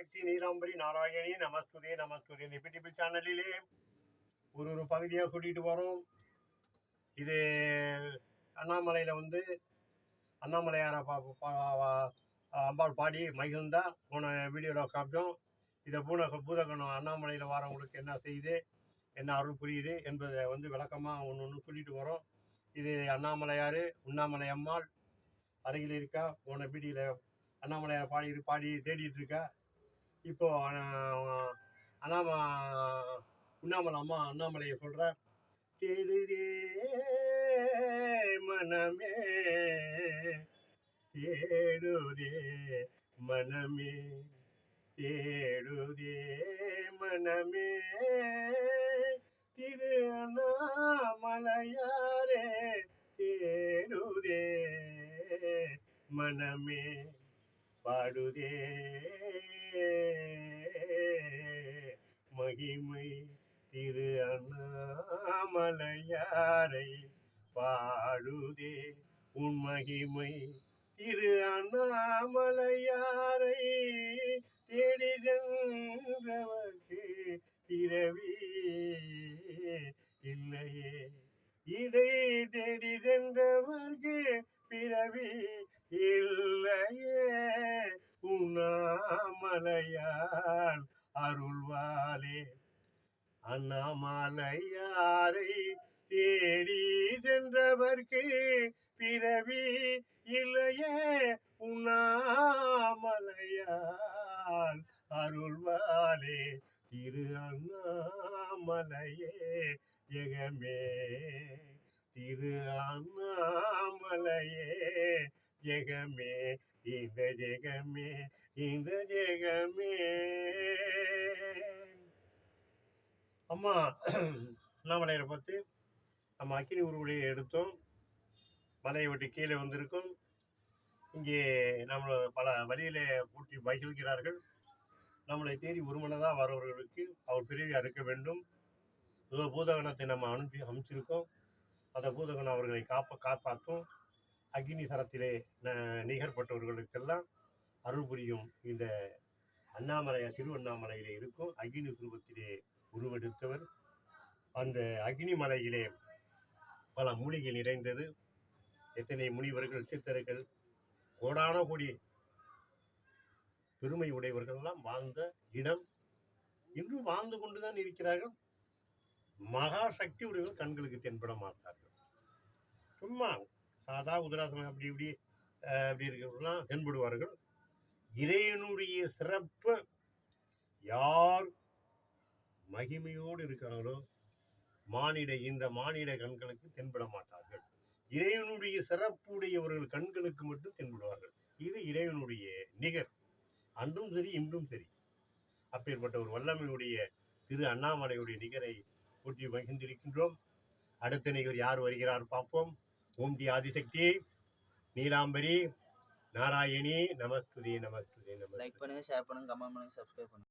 ஆதிசக்தி நீலாம்பரி நாராயணி நமஸ்துதே நமஸ்துதே. இந்த பிடிபி சேனலிலே ஒரு பகுதியாக சொல்லிட்டு வரோம். இது அண்ணாமலையில் வந்து அண்ணாமலையார அம்பாள் பாடி மகிழ்ந்தா போன வீடியோவில் காமிச்சோம். இதை பூதகணம் அண்ணாமலையில் வரவங்களுக்கு என்ன செய்யுது, என்ன அருள் புரியுது என்பதை வந்து விளக்கமாக ஒன்று சொல்லிட்டு வரோம். இது அண்ணாமலையார் உண்ணாமலை அம்மாள் அருகில் இருக்கா. போன வீடியோவில் அண்ணாமலையார் பாடி தேடிட்டு இருக்கா. இப்போ உண்ணாமலை அம்மா அண்ணாமலையை சொல்ற, தேடுதே மனமே தேடுதே மனமே தேடுதே மனமே திரு அண்ணாமலையாரே தேடுதே மனமே பாடுதே மகிமை திரு அண்ணாமலையாரை பாடுதே உன் மகிமை திரு அண்ணாமலையாரை தேடி சென்றவர்க்கு பிறவி இல்லையே. இதை தேடி சென்றவர்க்கு பிறவி இல்லையே. உண்ணாமலையான் அருள்வாலே அண்ணாமலையாரை தேடி சென்றவர்க்கு பிறவி இல்லையே. உண்ணாமலையான் அருள்வாலே திரு அண்ணாமலையே ஜெகமே திரு அண்ணாமலையே ஜெகமே இந்த ஜெகமே இந்த ஜெகமே. அம்மா அண்ணாமலையரை பார்த்து நம்ம அக்கினி உருவடியை எடுத்தோம். மலையை விட்டு கீழே வந்திருக்கும். இங்கே நம்மளை பல வழியில பூட்டி மகிழ்கிறார்கள். நம்மளை தேடி ஒருமனதாக வரவர்களுக்கு அவர் பிறவி அறுக்க வேண்டும். பூதகணத்தை நம்ம அமைச்சிருக்கோம். அந்த பூதகணம் அவர்களை காப்பாற்றும். அக்னி சரத்திலே நிகர்பட்டவர்களுக்கெல்லாம் அருள் புரியும். இந்த திருவண்ணாமலையிலே இருக்கும் அக்னி குரூபத்திலே உருவெடுத்தவர். அந்த அக்னி மலையிலே பல மூலிகை நிறைந்தது. எத்தனை முனிவர்கள் சித்தர்கள் கோடான கோடி பெருமை உடையவர்கள்லாம் வாழ்ந்த இடம். இன்றும் வாழ்ந்து கொண்டுதான் இருக்கிறார்கள். மகா சக்தி உடையவர்கள் கண்களுக்கு தென்பட மாட்டார்கள். சும்மா சாதா உதராசனம் அப்படி இருக்கிறவர்கள்லாம் தென்படுவார்கள். இறைவனுடைய சிறப்பு யார் மகிமையோடு இருக்கிறார்களோ இந்த மானிட கண்களுக்கு தென்பட மாட்டார்கள். இறைவனுடைய சிறப்புடையவர்கள் கண்களுக்கு மட்டும் தென்படுவார்கள். இது இறைவனுடைய நிகர். அன்றும் சரி இன்றும் சரி. அப்பேற்பட்ட ஒரு வல்லமையுடைய திரு அண்ணாமலையுடைய நிகரை போற்றி மகிழ்ந்திருக்கின்றோம். அடுத்த நிகர் யார் வருகிறார் பார்ப்போம். ஓம் டி ஆதிசக்தி நீலாம்பரி நாராயணி நமஸ்துதே நமஸ்துதே. லைக் பண்ணுங்க, ஷேர் பண்ணுங்க, கமெண்ட் பண்ணுங்க, சப்ஸ்கிரைப் பண்ணுங்க.